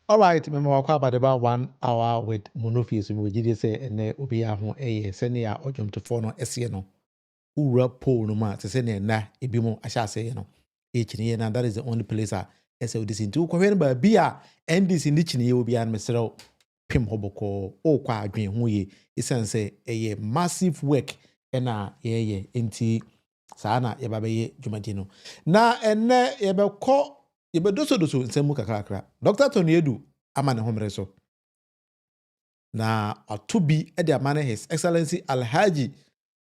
All right, me mo kwa about 1 hour with Monofi so we just say ene obi ya ho senior odwomtofo no ese no. Ura pole no ma se ne na ebi mo ahya se no. Echini na that is the only place I say this into kwa hwen ba bia NDC ni chini obi an mesero pim hoboko o kwa adwen ho ye isan say massive work na ye enti saa na ye ba be dwumadi no. Na ene ye be ko yebe doso nsemu kakrakra. Dr. Tony Edu ama ne homre so. Na atubi e de amane His Excellency Alhaji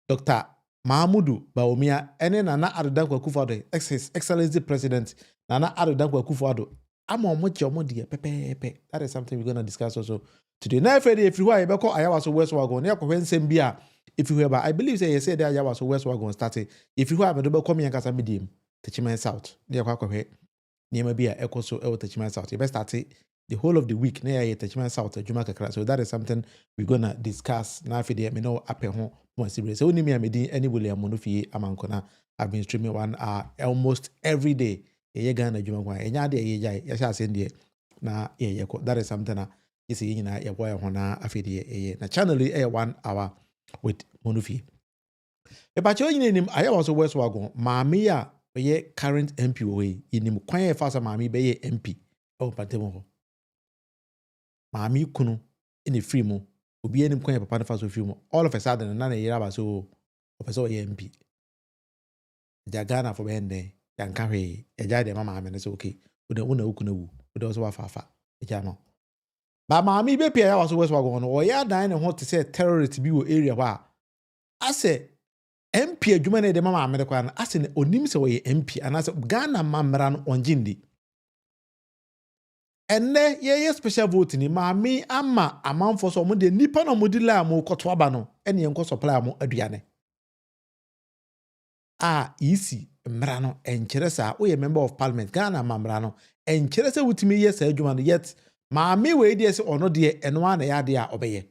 Dr. Mahamudu Bawumia ene Nana Adodankwa Akufo-Addo His Excellency President Nana Adodankwa Akufo-Addo ama omoche omodi pepepe. That is something we're going to discuss also today. Na efede if you yebe ko Ayawaso Wuagon na yakwo nsem bia if you but I believe say you say that Ayawaso Wuagon started if you have do come yan kasa medim Techiman South na yakwa kwahwe Niema bia ekoso ewo Techiman South. You best start the whole of the week na ya Techiman South Juma kakra. So that is something we're gonna discuss. Na afide me no ape ho mo sibire. So ni me amedi any William Monofi amankona. I've been streaming 1 hour almost every day. Ye Ghana Juma kwa. Enya de ye jai. Ya sha send na ye ko. That is something na isi nyina ye boy ho na afide ye. Na channel 1 hour with Monofi. E ba cho nyina nim Ayawaso Wuagon. Maami ya be current MP we inim kwan ye fa sa maami be ye MP o patemo ho maami kunu in the free mu obi enim kwan ye papa na fa so free mu all of a sudden na yira ba so opeso ye MP Ghana for be ende yanka hwe eja de mama me so okay we de una okuna wu we de so wa fa eja no ba maami be pia ya was Wuagon no o ya dan ne ho te say terrorist bi wo area wa ase MP adwuma na de mama amede kwa na ase ne onim se wo ye MP anase Ghana mamra no onjindi enne ye special vote ni maami ama amanfo so mo de nipa na mo di la mo koto aba no ene enko supply mo aduane easy mra no enkere sa wo ye member of parliament Ghana mamra no enkere sa wutimi ye sa adwuma no yet maami we de se ono de eno ana ya de a obeye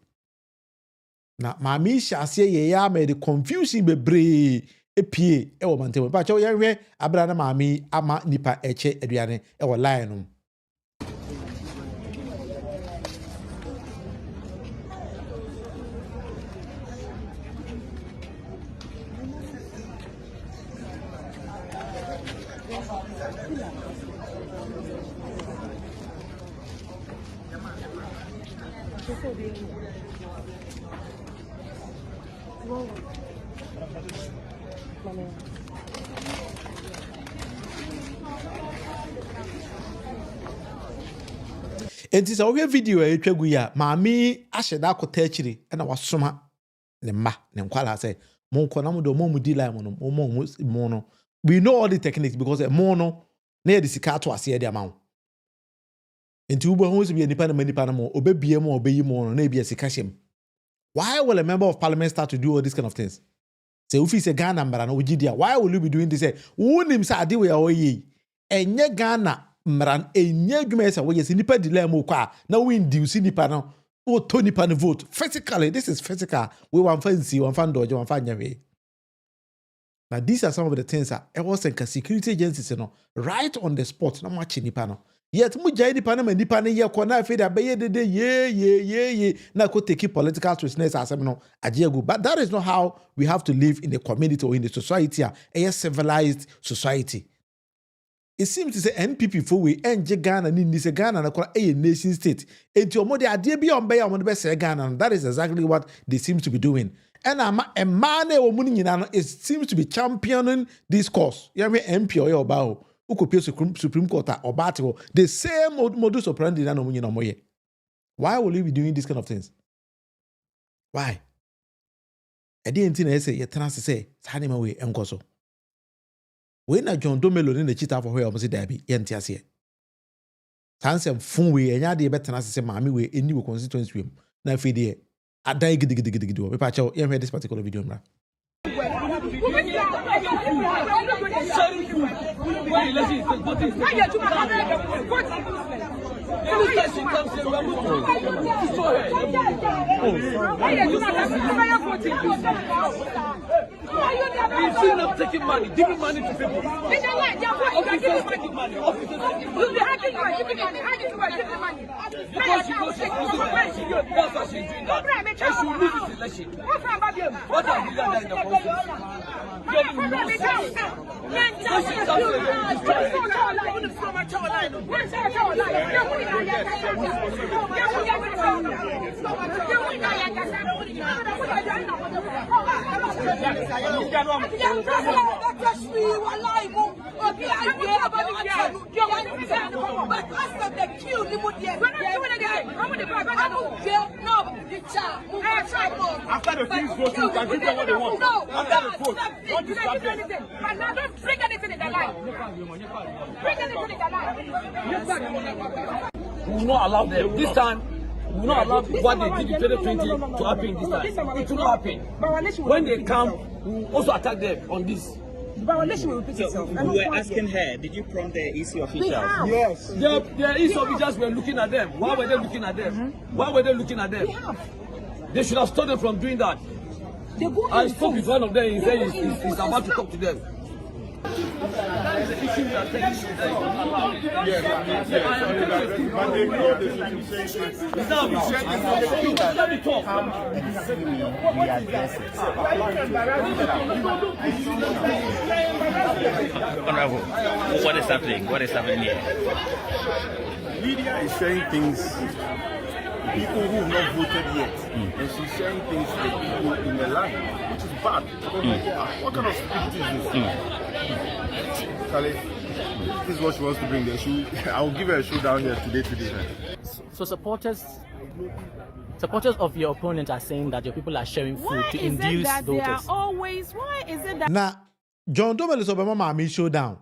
na maami hyase ye ya ma de confusion bebre epie e wo mantemo ba che ye hwe abra na maami ama nipa eche aduane e wo line no Enti sa wo video e twagu ya maami ahyeda akota akire na wasoma ne mma ne nkwala say monko na mo do mo di line no mo no we know all the techniques because mo no na ye disika to ase de amawo enti ubo ho so bi nipa na mo obebie mo obeyi mo no na e bi asika hyem. Why will a member of parliament start to do all these kind of things? Say if you say Ghana mbara no ujidia, why will you be doing this? Say unim sa ade we oyi enye Ghana mran enye dwuma say we nipa delay mo kwa na we induce nipa no o to nipa no vote physically. This is physical. We want fancy, want fan dojo, want fan nyawe. Now these are some of the things that was and security agencies right on the spot na match nipa no. Yet mu jai nipa na nipa na ye ko na fe da be ye na ko take political twistness asem no ajiegu. But that is not how we have to live in the community or in the society, a civilized society. It seems to say NPP for we enje Ghana ni se Ghana na ko a nation state. Enti omo de ade bi on be ya omo be say Ghana. That is exactly what they seem to be doing. And a man it seems to be championing this cause. You have MP or your bow. Supreme Court or battle, the same modus operandi na no munyi na moye. Why will you be doing these kind of things? Why? I didn't say you trans say Sanima way enkoso. When na John Domelo in the cheetah for where almost derby, yentiasie. Sansem fun we enya de better say mami we any constituency we na fide a die gidigidigidigido. We patch out this particular video mra. You see them taking money, giving money to people. Okay, giving money. You'll be hacking money, giving money. Because she goes, that's why she's doing that. And she will lose this election. What have you done in the constitution? You have after the things vote, you can give them what they want. After the vote, don't disturb them. But now don't bring anything in their life. Bring anything in their life. We will not allow them. This time, we will not allow what they did in 2020 to happen this time. It will not happen. When they come, we will also attack them on this. So we were asking her, did you prompt the EC officials? Yes. The EC officials were looking at them. Why were they looking at them? Why were they looking at them? They should have stopped them from doing that. I spoke with one of them. He said he's about to talk to them. That is the issue we are taking to them. Yes. But they know they should be saying let me talk. Honorable, what is happening? What is happening here? Lydia is saying things people who have not voted yet, and she's saying things to the people in the land, which is bad. What kind of spirit is this? Charlie, this is what she wants to bring. I will give her a show down here today. So supporters of your opponent are saying that your people are sharing food to induce voters. Why is it that Now, John Dominic Obama Mami showdown.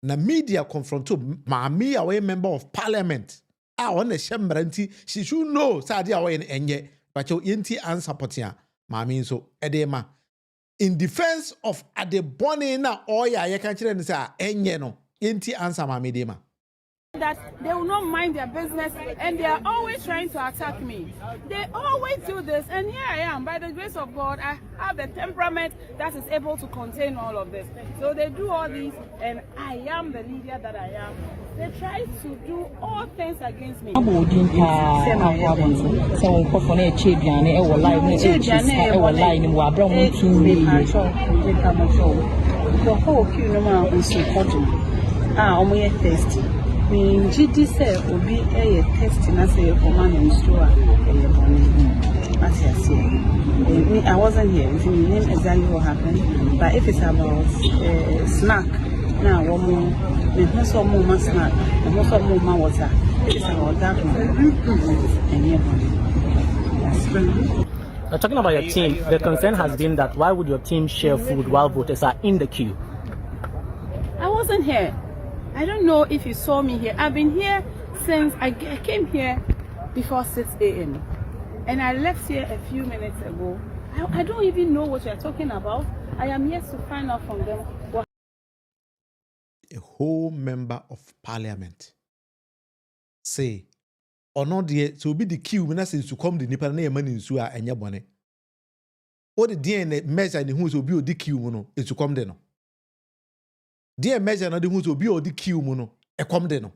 Na media confronto Mami away member of parliament. On the Shembrenti, she should know Sadia away in Enye, but your yenti answer potia, Mami so edema. In defense of Adebone na oya, you can't say Enye no, yenti answer Mami dema. that they will not mind their business and they are always trying to attack me. They always do this, and here I am. By the grace of God, I have the temperament that is able to contain all of this. So they do all these, and I am the leader that I am. They try to do all things against me. Minjidi say obi a test na say command and store I wasn't here. If you name exactly what happened, but if it's about snack, now one more, there's no more snack, and also more water. It's about that Now, talking about your team, the concern has been that why would your team share food while voters are in the queue? I wasn't here. I don't know if you saw me here. I've been here since I came here before 6 a.m. and I left here a few minutes ago. I don't even know what you're talking about. I am yet to find out from them what. A whole member of parliament say, or not the so be the queue when I say to come the Nipan name money in Sua and Yabone. What the DNA measure in the who's will be the queue is to come there. Dear measure na de hu so bi odi queue mu no e kom de no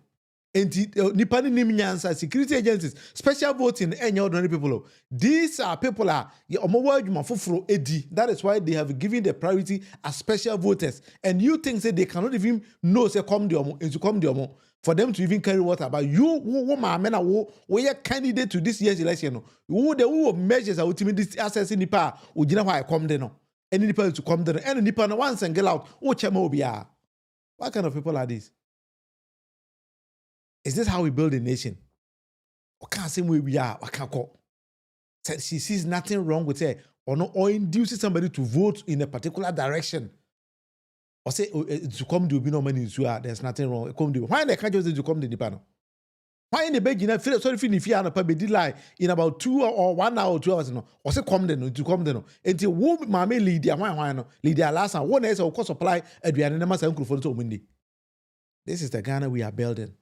enti nipa ni nim nyansa security agencies special voting enye ordinary people. These are people are omowo adwuma foforo edi. That is why they have given the priority as special voters, and you think say they cannot even know say come de omo into come de omo for them to even carry water. But you wo ma na wo ye candidate to this year's election no wo the wo measures are ultimate this access nipa o gina why come de no any nipa to come de and nipa no once and get out o chema obia. What kind of people are these? Is this how we build a nation? Or can't say where we are? Or can't call? She sees nothing wrong with her, or induces somebody to vote in a particular direction. Or say to come to be no money in Sua, there's nothing wrong. Come to why they can't just to come to the panel? Why in the beginning feel sorry if you are probably did lie in about 2 or 1 hour or 2 hours no? Or say come then to come then until wo mama Lydia why no Lydia last time one is of course supply aduane na masa nkrofo to mundi. This is the Ghana we are building.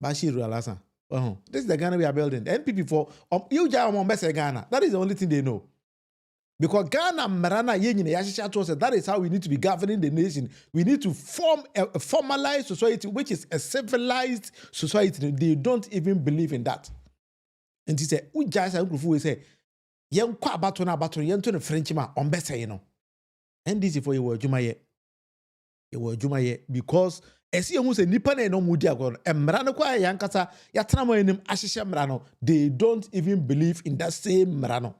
Bashir Alasa. This is the Ghana we are building. The NPP for you Ghana. That is the only thing they know. Because Ghana Marana that is how we need to be governing the nation. We need to form a formalized society, which is a civilized society. They don't even believe in that. And he said, we say, young Quabatona Baton, young to the Frenchman on Bessa, you know. And this is for you were Jumaye. You were Jumaye because as you say, Nippon no Mudia, and Marano Qua Yankasa, Yatramo in him, Ashisha Marano, they don't even believe in that same Marano.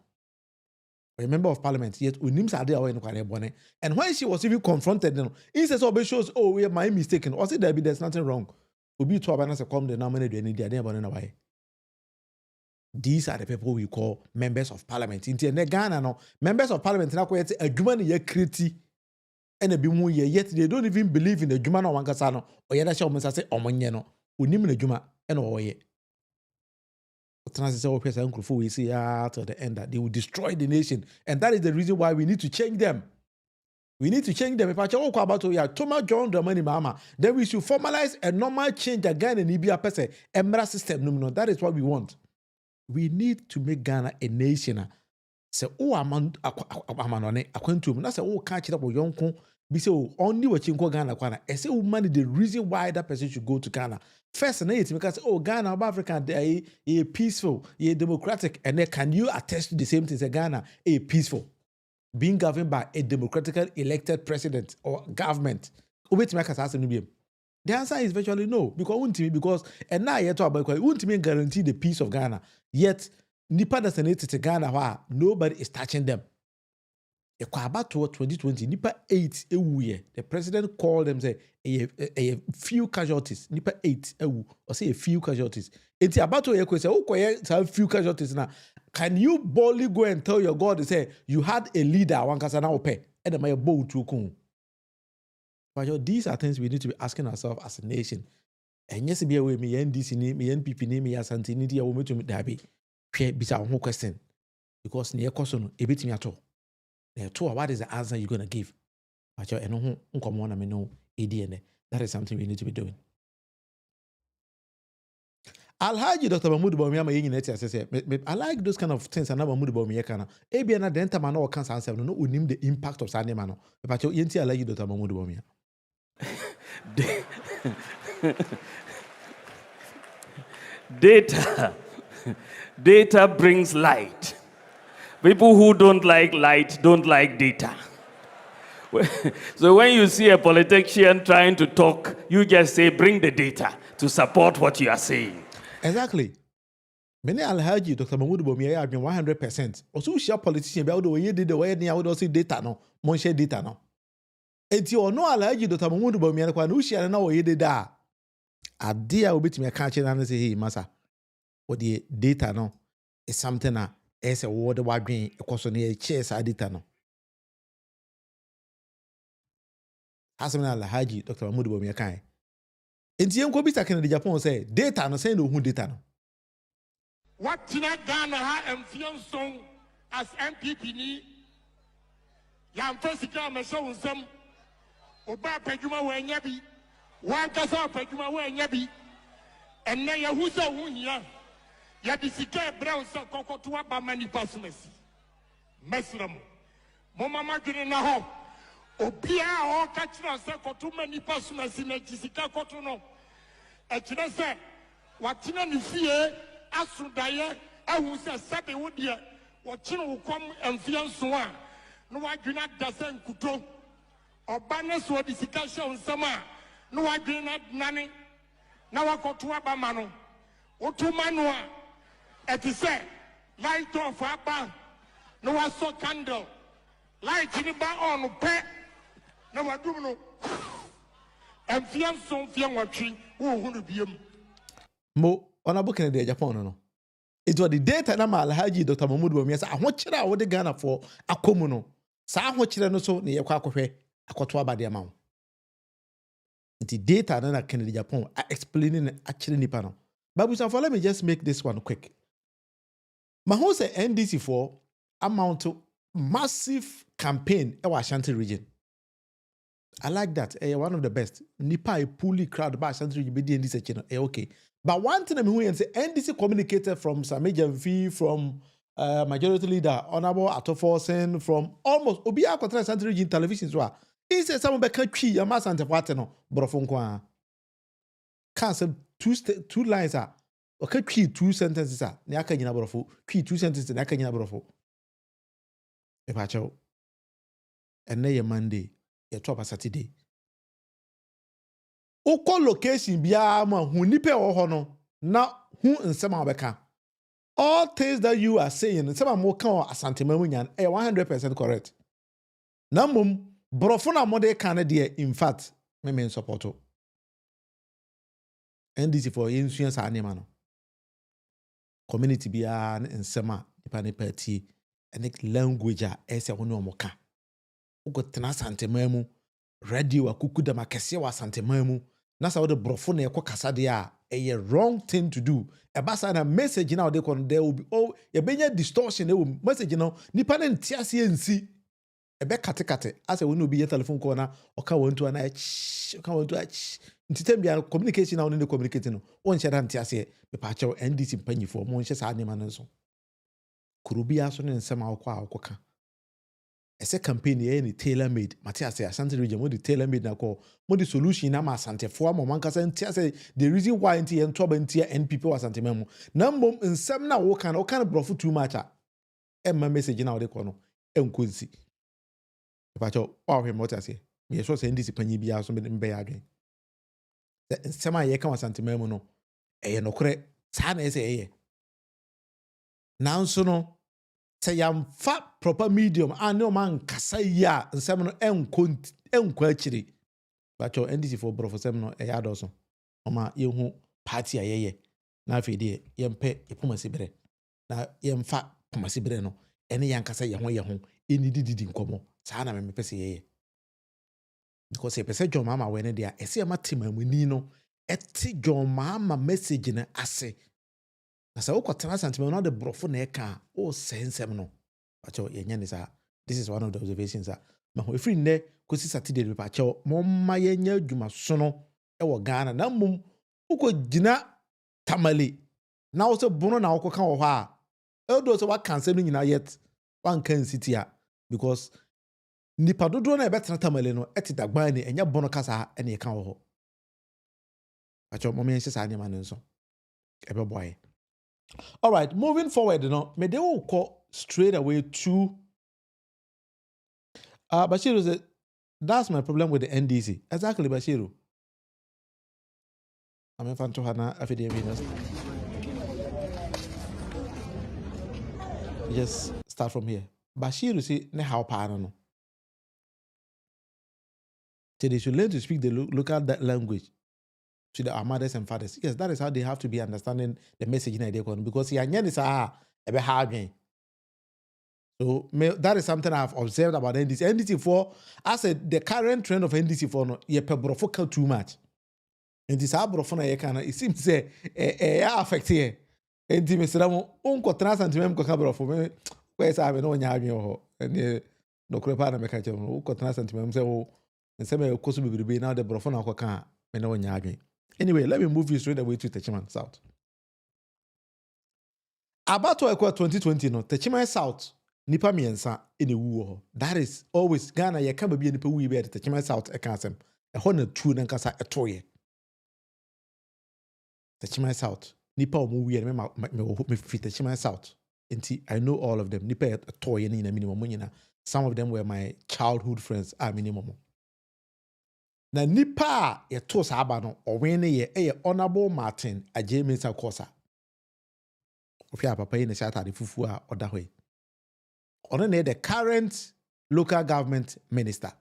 A member of parliament, yet Unims are there in Quanebone. And when she was even confronted, he says, oh, shows, oh, we are my mistaken. Or say there's nothing wrong. We'll be to Abanas come the nominate any day, away. These are the people we call members of parliament. In Ghana, no members of parliament now quite a human ye criti and a bimu yet they don't even believe in the Juma no Wankasano or Yadasha Mensase or Monyeno, who name the Juma and or ye. Transition person we see at the end that they will destroy the nation, and that is the reason why we need to change them. We need to change them. If I talk about Thomas John the money mama, then we should formalize a normal change again in Ibia person, a mera system. No, that is what we want. We need to make Ghana a nation. So, oh, I'm on a that's a oh, catch it up with young con. Be so only watching Ghana. I say, oh, money, the reason why that person should go to Ghana. First, and it's because, oh, Ghana, Africa, they are peaceful, they are democratic, and then can you attest to the same thing as Ghana, a peaceful, being governed by a democratically elected president or government? The answer is virtually no, because and now you talk about won't mean guarantee the peace of Ghana. Yet, Nipa doesn't need to Ghana where nobody is touching them. About 2020, Nipa 8 year. The president called them say a few casualties. Nipa 8 or say a few casualties. It's about to say a few casualties now. Can you boldly go and tell your God to say you had a leader one kasana ope and my bow to kun? But these are things we need to be asking ourselves as a nation. And yes, be away me NDC name, me NPP name, me as Santinity, I will meet you dabi. Bisa one question because near question a bit me at all. What is the answer you're going to give? That is something we need to be doing. Alhaji Dr. Mahmoud Bawumia, I like those kind of things. And Mahmoud Bawumia kana. Ebi na denta mano or cancer answer. No, we the impact of Sunday mano. But you yenti Alhaji Dr. Mahmoud Bawumia. Data brings light. People who don't like light don't like data. So when you see a politician trying to talk, you just say, bring the data to support what you are saying. Exactly. Many Alhaji Dr. Mahmoud Bawumia have been 100%. Also, share politician be able to the way they would see data no, mon share data no. Enti ono Alhaji Dr. Mahmoud Bawumia kwa no share na wo ye data. Adia obetimi aka che na say hey masa. What the data no is something that is a word wadwen ekoso na chase data no. Asemna Alhaji Dr. Mahmoud Bawumia kan. Enti enko bi sakene de Japan say data no say no hu data no. What tina Ghana ha emfianson as MPP ni ya mfesika me show nsem oba padwuma wa anya bi wan kasa padwuma wa anya bi enne ya hu se hu hia ya disika brown sa kokoto aba mani pasmesi mesram mo mama dwene na ho obia o ka kira se koto mani pasmesi na disika koto no e kire se watina ni fie asudaye ahu se sabe wodie wo kire wo kom emfianso a no wadwena dasen kuto oba ne so disika show nsama no wadwena nane na wakoto aba mano otuma no a eti se light off aba no waso candle light ni ba on pe na wadum no emfianso mfianwatwi wo hunu biem Mo Honorable Kennedy Japan no. It was the data na Alhaji Dr. Mahmoud Bawumia say ahokyere a wo de Ghana for akomu no. Sa ahokyere no so ne ye kwa akohwe akoto abade ama wo. The data na Kennedy Japan explaining actually nipa no. But let me just make this one quick. Maho say NDC for amount to massive campaign in Ashanti region. I like that. One of the best. Nipa a fully crowd by Santry you be in this channel. Okay. But one thing I'm hearing say NDC communicated from Sami Fee, from Majority Leader Honorable Atoforsen, from almost Obia Contra Santry in television. He said someone back key a mass and no brofon. Can't say two lines are okay, key 2 sentences are Niaka Yina Brofo, key 2 sentences Niaka Yina Brofo. If I show and nay Monday. Your top Saturday. Oko location biya ma hu nipa wo ho no na hu nsem abeka. All things that you are saying nsem am kan asantema mu nyan 100% correct. Na mum brofo na mode kan de in fact me support. NDC for insurance anima no. Community biya nsem a nipa party and language a ese ho no moka. Ugo tena santema mu radio akuku da makese wa santema mu na sa wo de brofo na ekọ kasa de a wrong thing to do e ba sa na message na wo de kon there will be ye benya distortion e wo message no nipa na ntiase ensi e be kate ase wo no bi ye telephone call na oka wontu na oka wontu ntitem bia communication na wo ne communicate no won hye da ntiase be pa chew NDC mpanyifo mo hye sa anema no so kurubia so ne nsema akọ ka ese campaign ye ni tailor made Matthias Asante region mo di tailor made na ko mo di solution na ma Asante fo mo man kasa ntia say the reason why ntia ntoba ntia NPP wa Asante memu na mbom nsem na wo kan brofo too much a emma message na wo de ko no enkonsi pa cho wa hwe mo tase me so say ndisi panyi bia so mbe ya adwen nsem a ye kan Asante memu no eye nokore sa na ese eye nanso no say yam fa proper medium and no man kasa ya nsem no enko akiri bacho NDC for brofo no e ya doso oma yehu party ayeye na afi de yempe epomasi bere na yemfa pomasi bere no ene yan kasa ye ho eni didi nkomo saa na me pese yeye because e pese John mama we ne dia ese ma temamuni no eti John mama message na ase. Asa ukotena sentiment no de brofo na eka o sensem no acho yenya ni sa. This is one of the observations ma ho efri nne kosi Saturday be acho momma yenya adwuma so no e wo Ghana na mum uko gina tamale na wo se bono na wo kan wo ha eldo se wa cancel no nyina yet one can city a because nipa dodo na e betena tamale no etidagban ni enya bono kasa ene kan wo ho acho momma yense sa anema no nso ebe boy. All right, moving forward, me they will call straight away to Bashiru said, that's my problem with the NDC. Exactly, Bashiru. I'm in front of Hana Venus. Just start from here. Bashiru say, ne how no. So they should learn to speak the local language to our mothers and fathers. Yes, that is how they have to be understanding the message in idea because ebe hard. So that is something I've observed about NDC. NDC4, I said the current trend of NDC4 no ye pebrofocal too much. And this abrofona ye kana it seems say affect here. And the Mr. Unko transantimem ko kabrofo me where say no nya adwen ho. And no krepa na meka chem unko transantimem say o nseme koso bibiribi now the brofona ko kan me no nya adwen. Anyway, let me move you straight away to Techiman South. About 2020, no, Techiman South, nipa miensa in a woo. That is always Ghana, ye can't be a nipa wee at Techiman South, a casem, a honor true and casa a toy. Techiman South, nipa movie and me fit Techiman South. I know all of them. Nipa a toy in a minimum. Some of them were my childhood friends, minimum. Na nipa ye to saba no owene ye Honorable Martin Ajemisa Kosa. Ofia papa yi na shata de fufu a oda hoy. Ono ne the current local government minister.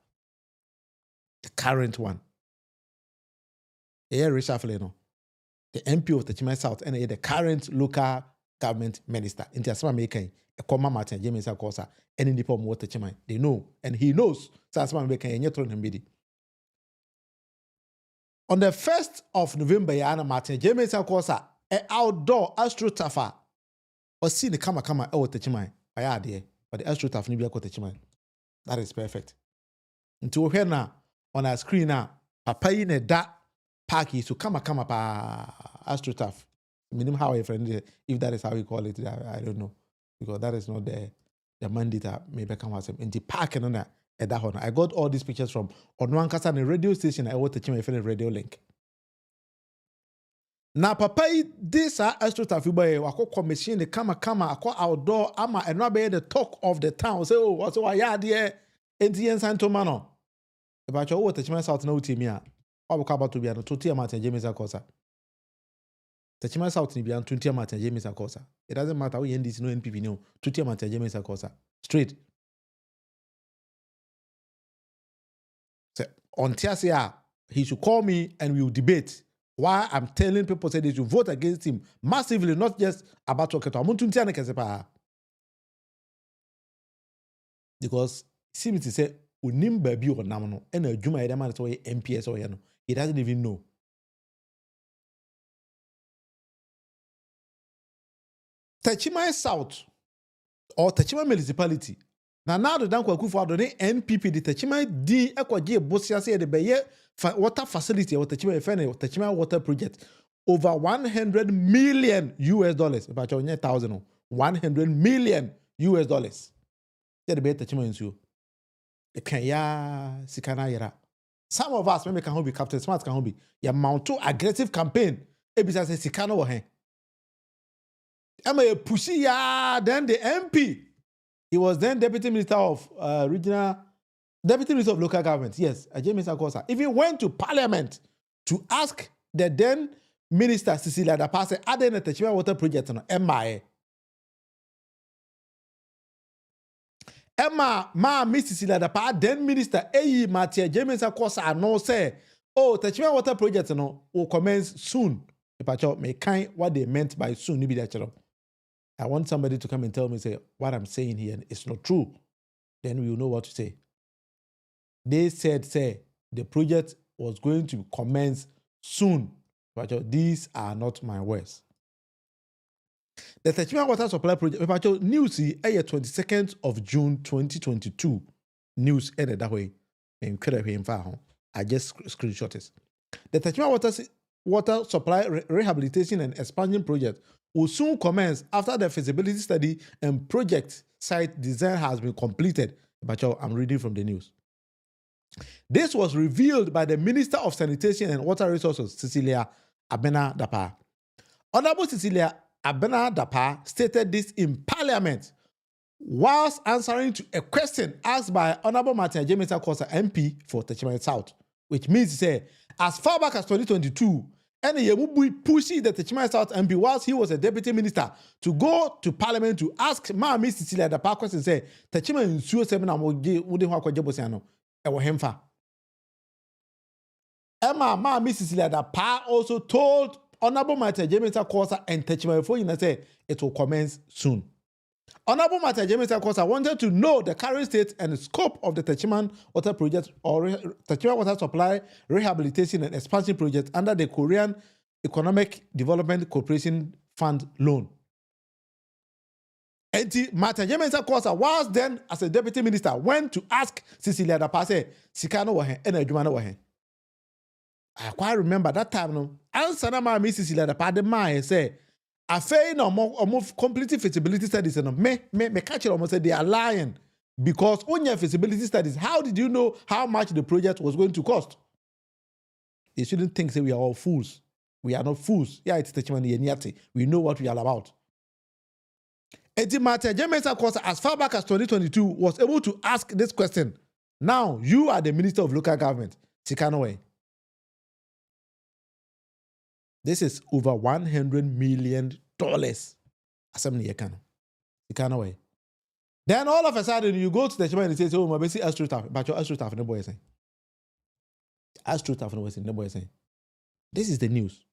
The current one. Reshuffle no. The MP of Techiman South and the current local government minister. Inti asama mekan e koma Martin Ajemisa Kosa any nipa mo Techiman. They know and he knows sa asama mekan enye tro mbidi. On the 1st of November, Yana Martin, James Kosa, an outdoor astroturfer, or see the kama over Techiman. I had here, but the astroturf Nibia Techiman. That is perfect. Until here now, on our screen now. Papa in a da parky so come pa AstroTurf. Minimum how a friend if that is how you call it. I don't know because that is not the mandate maybe come was in the park and on that. I got all these pictures from Onwankasa and radio station. I want to change my radio link. Now, papa, this AstroTurf boy, I call commission the kama I call outdoor ama and not be the talk of the town. Say, oh, what's why ya dear? NTN Santo Mano. About your Techiman South no team ya. I will come to be an 2 Martin James Acosa. Techiman South ni be an 2 Martin James Acosa. It doesn't matter we NDC no NPP no 2 Martin James Acosa. Straight. On Tiasia, he should call me and we will debate why I'm telling people say they should vote against him massively, not just about Toketo. Because seems to say unim baby or namono and a juma edaman so MPS or yano. He doesn't even know. Techiman South or Techiman municipality. Now the Danko Kufu Adone NPP the Techiman D Ekwaje Bosia say the Baye water facility or Techiman water project over $100 million about your $100 million. The better Techiman you. The Kenya Sikana Yara. Some of us maybe can be Captain Smart can be ya mount to aggressive campaign. Ebisa say Sikana wa hen. Am a pussy ya then the MP. He was then Deputy Minister of Deputy Minister of Local Government. Yes, James Akosa. Even went to Parliament to ask the then Minister Cecilia Dapase are there a Techiman water project on MIA. Emma, Miss Cecilia Dapase, then Minister A. Matia James Akosa no say, oh, Techiman water project no will commence soon. If may kind what they meant by soon, be that. I want somebody to come and tell me, say, what I'm saying here is not true. Then we will know what to say. They said, say, the project was going to commence soon. But these are not my words. The Techiman Water Supply Project, news here, 22nd of June 2022. News ended that way. I just screenshot it. The Techiman Water Supply Rehabilitation and Expansion Project will soon commence after the feasibility study and project site design has been completed. But I'm reading from the news. This was revealed by the Minister of Sanitation and Water Resources, Cecilia Abena Dapa. Honorable Cecilia Abena Dapa stated this in Parliament whilst answering to a question asked by Honorable Martin James Akosa MP for Techiman South, which means to say, as far back as 2022, and he pushed the Techiman South MP whilst he was a deputy minister to go to Parliament to ask Miss Cecilia Dapa question say Techiman South seminar Emma Miss Cecilia Dapa also told Honorable Martin James Akosa and Techiman Foyin say it will commence soon. Honorable Martin James Akosa wanted to know the current state and scope of the Techiman Water Project or Techiman Water Supply Rehabilitation and Expansion Project under the Korean Economic Development Corporation Fund loan. And Martin James Akosa was then, as a deputy minister, went to ask Cecilia Dapase, Sikano Wahen, and Ejumano Wahen. I quite remember that time, no. Answer na Miss Cecilia Dapase say, I say no more complete feasibility studies and me catch it almost say they are lying because on your feasibility studies, how did you know how much the project was going to cost? You shouldn't think say we are all fools. We are not fools. Yeah, it's Techiman. We know what we are about. Martin James Akosa, as far back as 2022, was able to ask this question. Now you are the Minister of Local Government, Sikanoe. This is over $100 million. Then all of a sudden you go to the Techiman and say, oh, my basic AstroTurf, but your AstroTurf no boy saying. AstroTurf no boy saying. This is the news.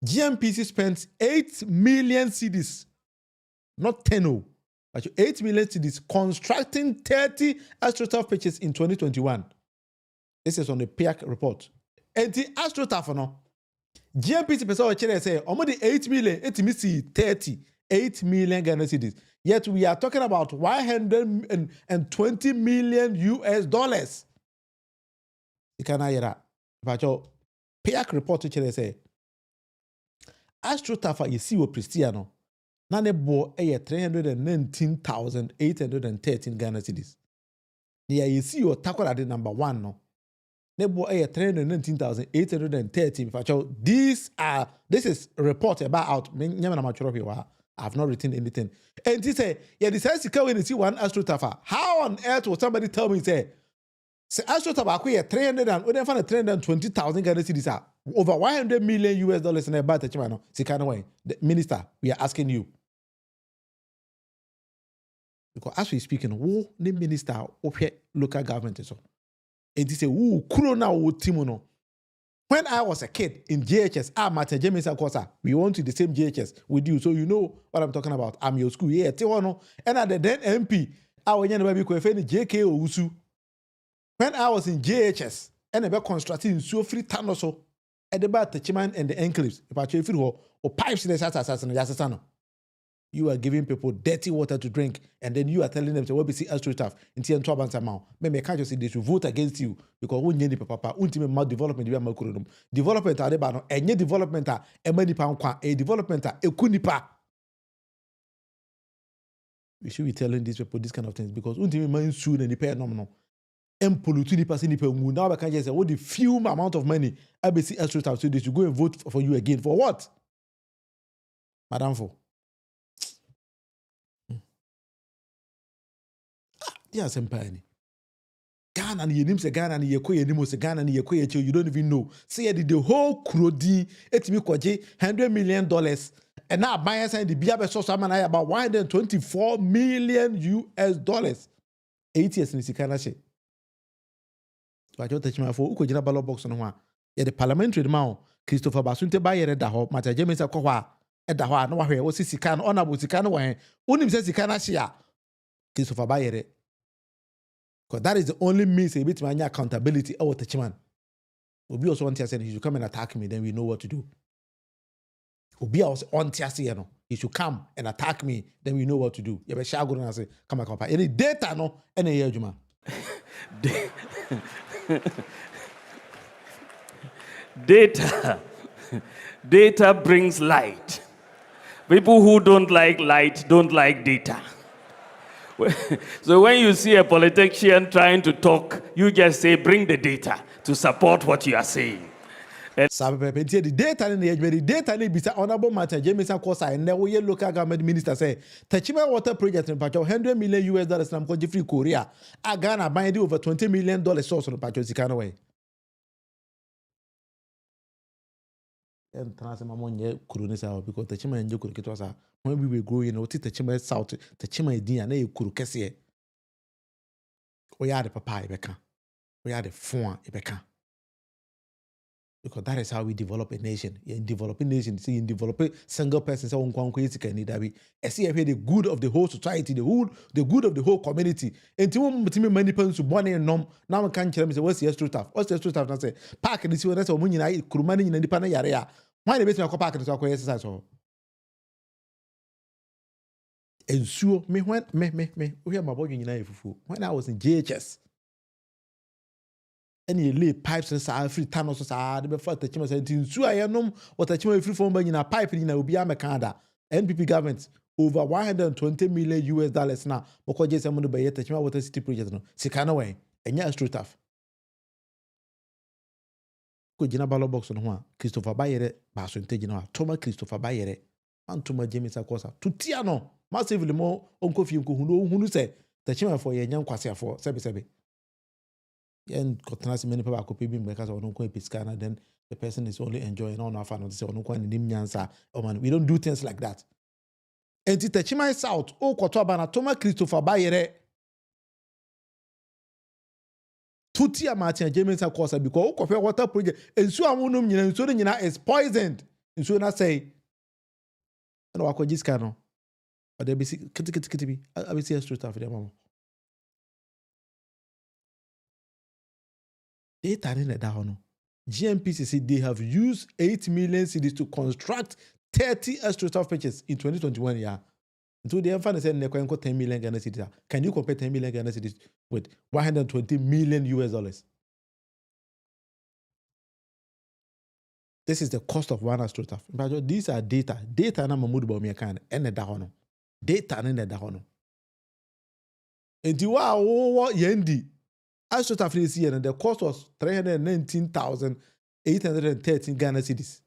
GMPC spent 8 million cedis, not 10, but 8 million cedis constructing 30 AstroTurf pitches in 2021. This is on the PIAC report. And the AstroTurf no. GMPC person say, almost 8 million, it means 38 million Ghana cedis. Yet we are talking about $120 million. Sika na yera. Pacho PAC report chere say AstroTurf you see wo Cristiano na ne bo 319,813 Ghana cedis. Near you see your tackle the number 1 no. Nebo 319,813. This is a report about I have not written anything. And he say, yeah, this has to come when you see one AstroTurf. How on earth will somebody tell me say AstroTurf acquire 320,000 Ghana cedis over $100 million in a bad Techiman South. The minister, we are asking you. Because as we speaking, who the minister of local government is so. And he say, "Ooh, corona timono." When I was a kid in JHS, Techiman South, we went to the same JHS with you, so you know what I'm talking about. I'm your school here. And at the then MP, I was in JK Usu. When I was in JHS, and about constructing so free town or so, at the back Techiman and the enclaves, if I show you or pipes in the you are giving people dirty water to drink, and then you are telling them to what we see AstroTurf in TN 12 amount. Maybe can't you see they should vote against you because when you need papa, ultimate development you are development are about any development a money pound a development a kunipa. We should be telling these people this kind of things because ultimate money soon and the pay nominal. And polluting the person now I can't just say what the few amount of money I see AstroTurf so they should go and vote for you again for what, Madam for. Yes, empire. Ghana and Yenim say Ghana and Yekoye Nimo say Ghana and Yekoye you don't even know. Say the whole crowdy etimi kwaje $100 million and now buyers and the Biabe source man about $124 million. 8 years in Sikana she. So I just Techiman for uko jina ballot box on one. Yeah, the parliamentary man Christopher Basunte Bayere da ho Mata James Akwa da ho no wahwe wo Sikana honorable Sikana wa unim say Sikana shia Christopher Bayere. Because that is the only means a bit of accountability over Techiman. Obi also want to say he should come and attack me, then we know what to do. Obi also want to say he should come and attack me, then we know what to do. You be shall go and say, come on, any data no, any year juma. Data brings light. People who don't like light don't like data. So when you see a politician trying to talk, you just say, bring the data to support what you are saying. The data need be honorable matter. James Akosa and now we local government minister say Techiman water project in Pacho $100 million na mko free Korea. A Ghana buying over $20 million source on Pacho Sikana way. And Transamon Kurunisa because Techiman and Jokur Kitwasa. When we were growing, Techiman South, Techiman Idea, and Kuru Kessie. We are the papa, Ebeka. We are the phone, Ebeka. Because that is how we develop a nation. In developing nation, see, in developing single person, so on can need that be. I see the good of the whole society, the good of the whole community. And to many people to born and nom. Now I can't tell me what's the AstroTurf? What's the AstroTurf? I say, park and see what that's a money I Kurumani in the Pana area. Why the best I park and so I exercise. And so me when we have my boy in when I was in JHS. And you lay pipes and free tunnels the before Techiman said so I know what Techiman free from in a pipe in a Ubia Canada. NPP government over $120 million now because just someone to buy Techiman water city project no. Sikana way and yeah AstroTurf. Ko jina ballot box on one Christopher Bayere Basunte jina Thomas Christopher Bayere and Thomas James Akosa to Tiano massively more uncle Fium who say Techiman for your young Kwasia for sebi. And many people could be because of no piscana, then the person is only enjoying on our fun of the we don't do things like that. And Techiman South, Kotobana, Thomas Christopher Bayere. Tutia Martin James Akosa because Okofe water project and so amunum is poisoned. And so I say, and Wako Giscano. But they be kitty. I will see a street after them. Data in the down. GMPCC, they have used 8 million cedis to construct 30 AstroTurf pitches in 2021. Yeah. Until the end, said they 10 million Ghana cedis. Can you compare 10 million Ghana cedis with $120 million? This is the cost of one astroturf. But these are data. Data na Mahmoud Bawumia kan ene da hono. Data ne da hono. Enti wa wo yendi astroturf this year the cost was 319,813 Ghana cedis.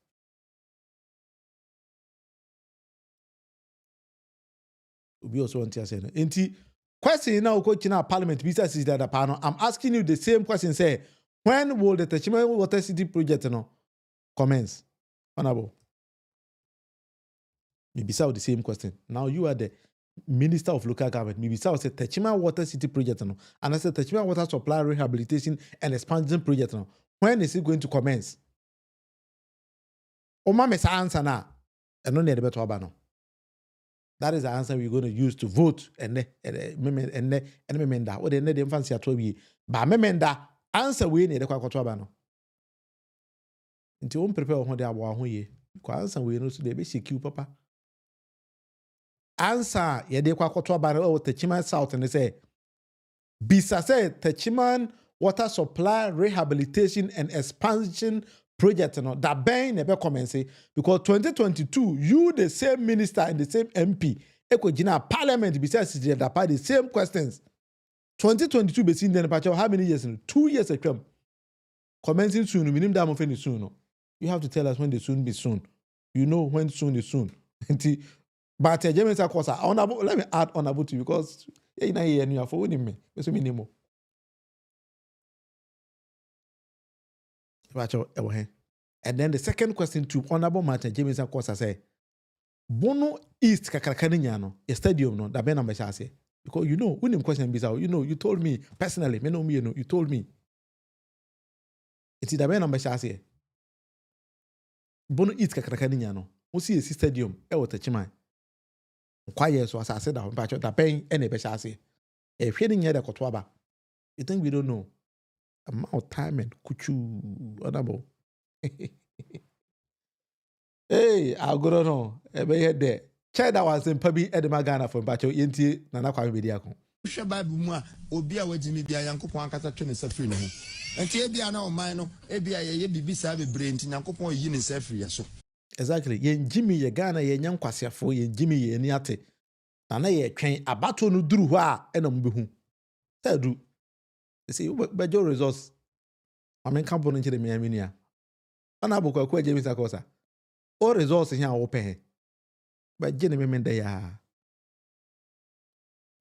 Obi also want to say no. Enti question now go to parliament business is that I'm asking you the same question say when will the Techiman Water City project commence? Honorable. Maybe say the same question. Now you are the Minister of Local Government. Maybe say Techiman Water City project and I said Techiman Water Supply Rehabilitation and Expansion project. When is it going to commence? Oma me answer na. And no need better abano. That is the answer we're going to use to vote and memenda. Or the need the fancy at we. Ba memenda answer we need the kwakwato abano. Nti on prepare ho de abo ho ye. Kwa answer we no so de be secure papa. Answer ye de kwakwato abano o Techiman South and say bisa say Techiman Water Supply Rehabilitation and Expansion project that ben never commence because 2022 you the same minister and the same MP ekojina parliament besides the same questions 2022 be seen then how many years 2 years ago commencing soon minimum dam of any soon you have to tell us when the soon be soon you know when soon is soon but James Akosa honorable let me add honorable to you because you are for winning me so minimum. And then the second question to Honorable Martin James Akosa say, Bono East Kakrakaniano, a stadium no, that Ben Ambassador. Because you know, when the question be out, you told me personally, you told me. It's the Ben Ambassador. Bono East Kakrakaniano, who see a stadium, Techiman. Quiet, so as I said, that Ben and a Bashasi. A feeling here the Kotwaba. You think we don't know? Amount of time and kuchu honorable. Hey, I'll go on. Ebe head there. China was in Pabi Edema Ghana for Bacho Yenti Nana Kwame Bediako. Bible obi a wagimi bia Yankopon akasa twe ne safiri ne ho. Enti ebia na o man no ebia ye bibisa be brain Yankopon yi ne safiri ya so. Exactly. Yen Jimmy ye Ghana ye nyankwasiafo ye Jimmy ye ni ate. Na ye twen abato no duru ho a ena mbehu. Tadu. See, but your results. I mean, come on into the Miaminia. Honorable Kwa James Akosa. All results here are open. But Jenny Memende ya.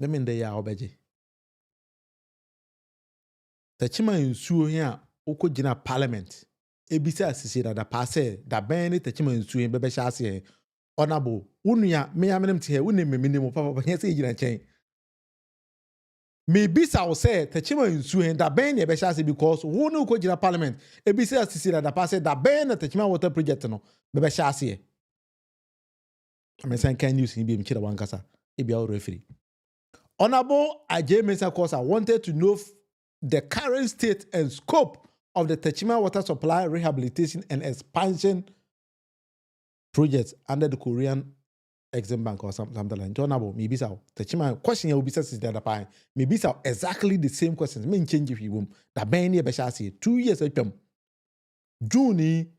Memende ya obeji. Techiman South here, Oko Jina Parliament. Ebisa asisi da passe, da ben Techiman South bebe shasi. Honorable, unya me amenem te unim me minimum papa nyese jina chen. Maybe I will say Techiman South that ben ye beshasi because who no ko jina parliament ebisi asisi da passe da ben Techiman water project no bebe shasi. Amesan kan news ni bi mchira wankasa ebi a referee. Honorable Ajay Mensah Kosa wanted to know the current state and scope of the Techiman Water Supply Rehabilitation and Expansion projects under the Korean Exim Bank or something like that. Honorable, maybe so. Techiman question you will be said is the other part. Maybe so exactly the same questions. Main change if you will. That ben ye beshasi 2 years ago. June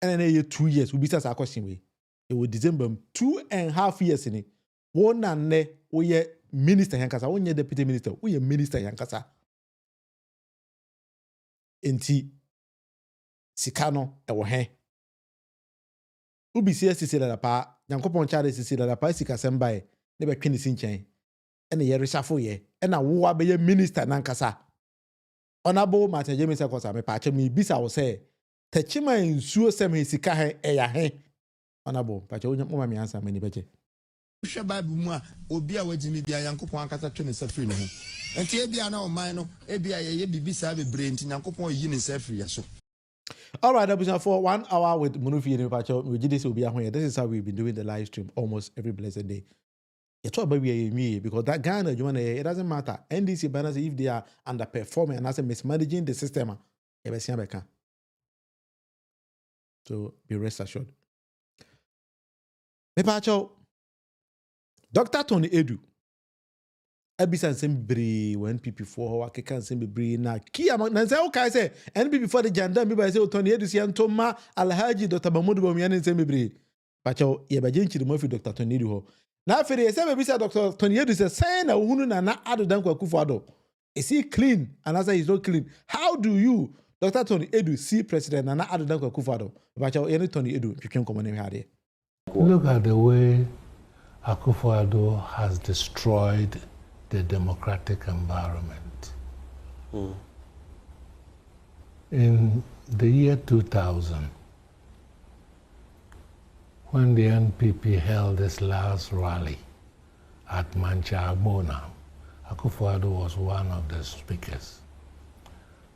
and then 2 years will be said a question way. It will December 2.5 years in it. One and ne we minister yankasa. One ye deputy minister. We minister yankasa. Enti sikano ewo hen. Ubi siya sisi la pa. Yankopon chade sisi la pa sika sembae. Nebe kweni sinchen. Ene ye reshafo ye. Ena uwa be ye minister nankasa. Honorable Martin James Akosa me pache mi bisa wo say Techiman South sem sika hen eya hen. Honorable pache wo nyama mi answer me ni beche. Hwɛ Bible mu a obi a wagimi bia Yankopon akasa twe ne safiri ne ho. Enti ebia na o man no ebia ye bibisa be brain Yankopon yi ne safiri ya so. All right, that was for 1 hour with Munufi and Pacho. This is how we've been doing the live stream almost every blessed day. You talk about me because that Ghana, it doesn't matter. NDC banners, if they are underperforming and as mismanaging the system, so be rest assured. Me Pacho, Dr. Tony Edu, Ebisa nsɛm bebree wɔ NPP for hɔ akeka nsɛm bebree na kia na nsɛm wokae sɛ NPP for the janda bi ba sɛ Tony Edu sia nto ma Alhaji Dr. Mahmoud Bawumia ne nsɛm bebree bakyɛw yɛbɛgye nkyirimo afi Dr. Tony Edu hɔ na afei yɛsɛ bebisa Dr. Tony Edu sɛ sɛn na wohunu na Ado Dankwa Akufo-Addo is he clean and as he's not clean how do you Dr. Tony Edu see President Nana Ado Dankwa Akufo-Addo bakyɛw yɛne Tony Edu twetwe nkɔmmɔ ne hwɛ Look at the way Akufo-Addo has destroyed the democratic environment. In the year 2000, when the NPP held its last rally at Mancha Agbona, Akufo-Addo was one of the speakers.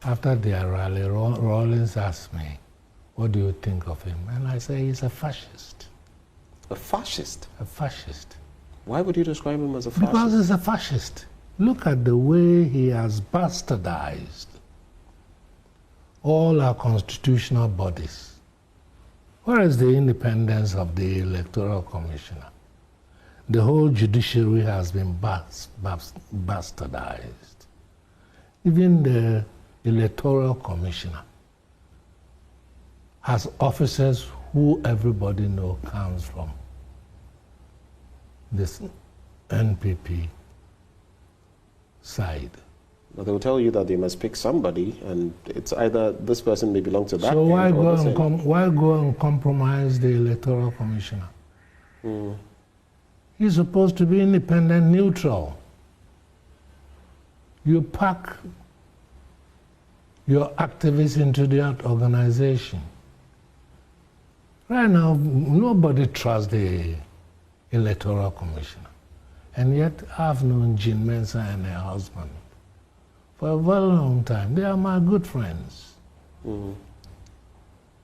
After their rally, Rawlings asked me, what do you think of him? And I say he's a fascist. A fascist? A fascist. Why would you describe him as a fascist? Because he's a fascist. Look at the way he has bastardized all our constitutional bodies. Where is the independence of the Electoral Commissioner? The whole judiciary has been bastardized. Even the Electoral Commissioner has officers who everybody knows comes from this NPP side. But they will tell you that they must pick somebody, and it's either this person may belong to that. So why go and compromise the Electoral Commissioner? He's supposed to be independent, neutral. You pack your activists into that organization. Right now, nobody trusts the Electoral Commissioner. And yet, I've known Jean Mensa and her husband for a very long time. They are my good friends.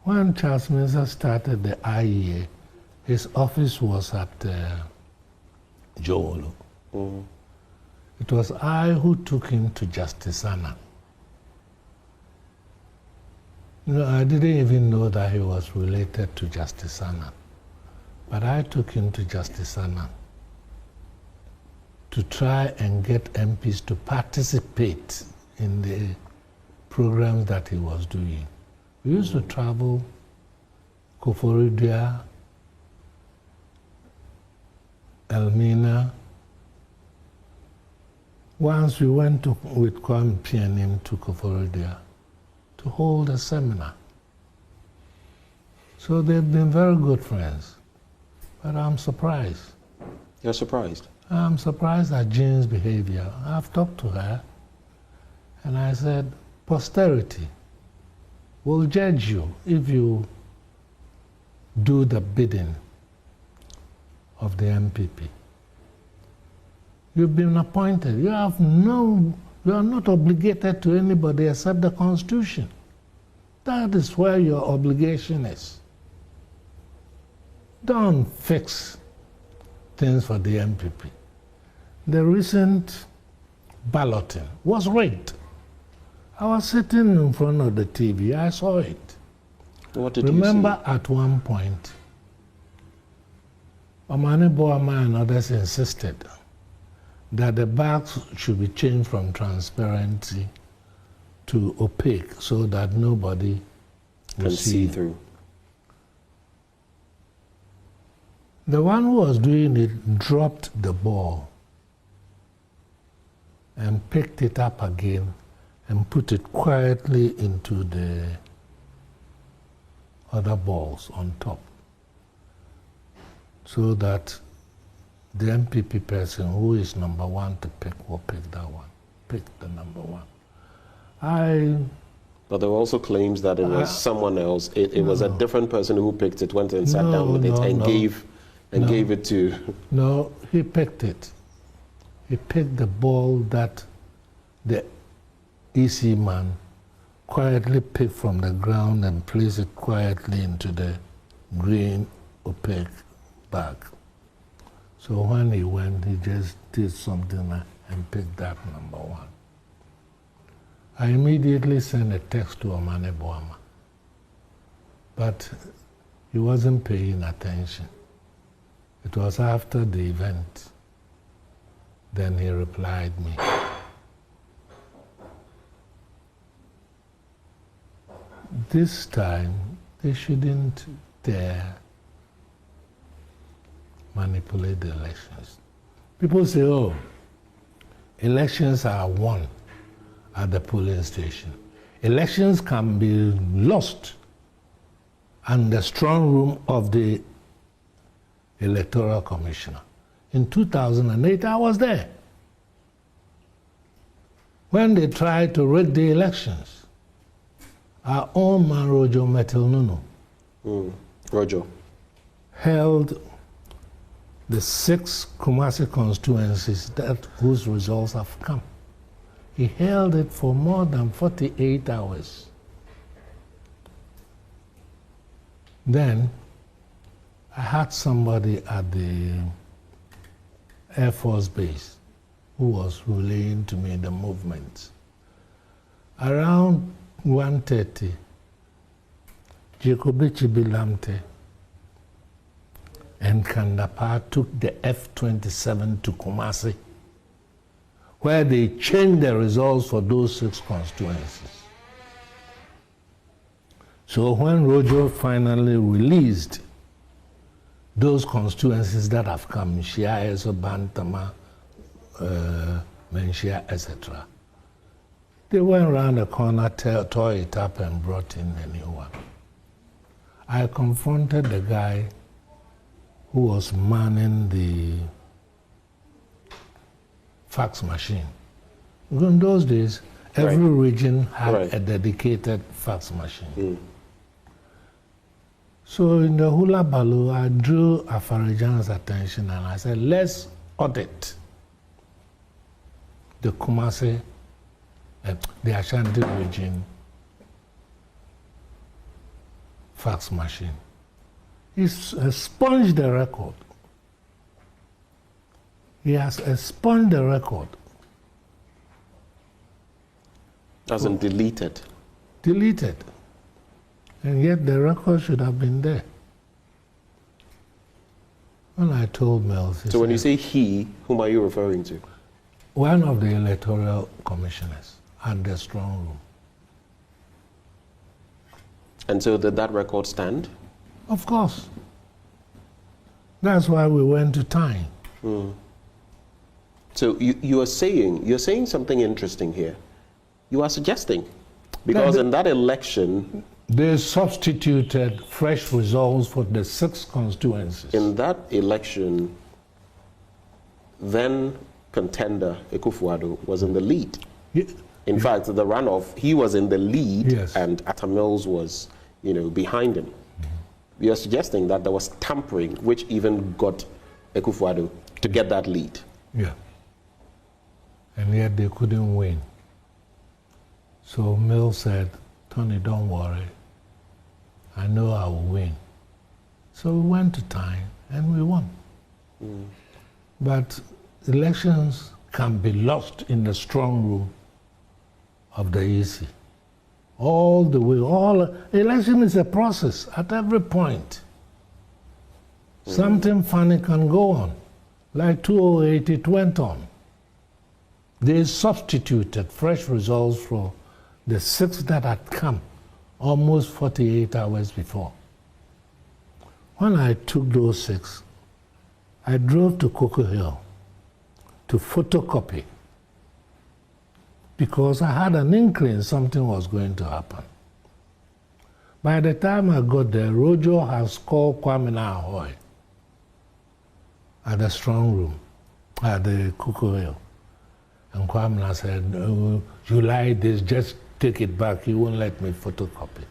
When Charles Mensa started the IEA, his office was at Jowolo. It was I who took him to Justice Annan. You know, I didn't even know that he was related to Justice Annan. But I took him to Justice Annan to try and get MPs to participate in the programs that he was doing. We used to travel Koforidua, Elmina. Once we went with Kwame Pianim to Koforidua to hold a seminar. So they've been very good friends. But I'm surprised. You're surprised? I'm surprised at Jean's behavior. I've talked to her and I said, posterity will judge you if you do the bidding of the MPP. You've been appointed. You are not obligated to anybody except the Constitution. That is where your obligation is. Don't fix things for the MPP. The recent balloting was rigged. I was sitting in front of the TV. I saw it. What did you see? Remember at one point, Omani Boama and others insisted that the bags should be changed from transparency to opaque so that nobody can see through. The one who was doing it dropped the ball and picked it up again and put it quietly into the other balls on top so that the MPP person who is number one to pick will pick that one, pick the number one. But there were also claims that it was someone else. It was a different person who picked it, went and sat down with it and gave it to... No, he picked it. He picked the ball that the EC man quietly picked from the ground and placed it quietly into the green opaque bag. So when he went, he just did something and picked that number one. I immediately sent a text to Omane Boama, but he wasn't paying attention. It was after the event Then he replied me. This time, they shouldn't dare manipulate the elections. People say, oh, elections are won at the polling station. Elections can be lost in the strong room of the Electoral Commissioner. In 2008, I was there. When they tried to rig the elections, our own man, Rojo Metilnunu, Rojo, held the 6 Kumasi constituencies whose results have come. He held it for more than 48 hours. Then I had somebody at the Air Force Base who was relaying to me the movement. Around 1:30, Jacobichi Bilamte and Kandapa took the F-27 to Kumasi, where they changed the results for those 6 constituencies. So when Rojo finally released those constituencies that have come, Shia, Eso, Bantama, Menshia, etc., they went around the corner, tore it up, and brought in a new one. I confronted the guy who was manning the fax machine. In those days, every region had a dedicated fax machine. So in the hula baloo, I drew Afarijan's attention and I said, let's audit the Kumasi, the Ashanti region fax machine. He expunged the record. He has expunged the record. As in deleted? Deleted. And yet the record should have been there. When I told Mills... So when you say he, whom are you referring to? One of the electoral commissioners at the strong room. And so did that record stand? Of course. That's why we went to time. So you're saying something interesting here. You are suggesting, because in that election... They substituted fresh results for the 6 constituencies. In that election, then contender Ekufuado was in the lead. In fact, the runoff, he was in the lead, and Atta Mills was, behind him. We are suggesting that there was tampering, which even got Ekufuado to get that lead. Yeah. And yet they couldn't win. So Mills said, Tony, don't worry. I know I will win. So we went to time and we won. But elections can be lost in the strong room of the EC. All the way, election is a process at every point. Something funny can go on. Like 2008, it went on. They substituted fresh results for the 6 that had come almost 48 hours before. When I took those 6, I drove to Cocoa Hill to photocopy because I had an inkling something was going to happen. By the time I got there, Rojo has called Kwame Ahoy at the strong room at the Cocoa Hill. And Kwame said, oh, you lied this, just take it back, you won't let me photocopy.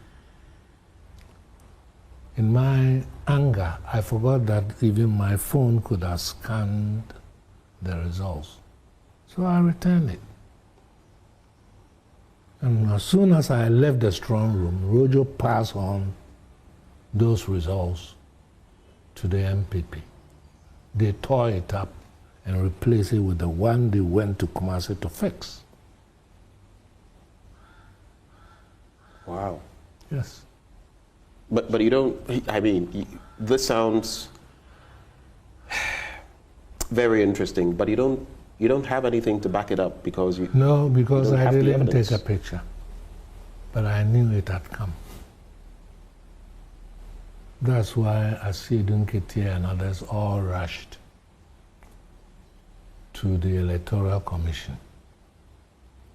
In my anger, I forgot that even my phone could have scanned the results. So I returned it. And as soon as I left the strong room, Rojo passed on those results to the MPP. They tore it up and replaced it with the one they went to Kumasi to fix. Wow. Yes. But you don't, I mean, this sounds very interesting, but you don't You don't have anything to back it up because you... No, because you don't I have the didn't evidence. take a picture. But I knew it had come. That's why Asidun Ketia and others all rushed to the Electoral Commission.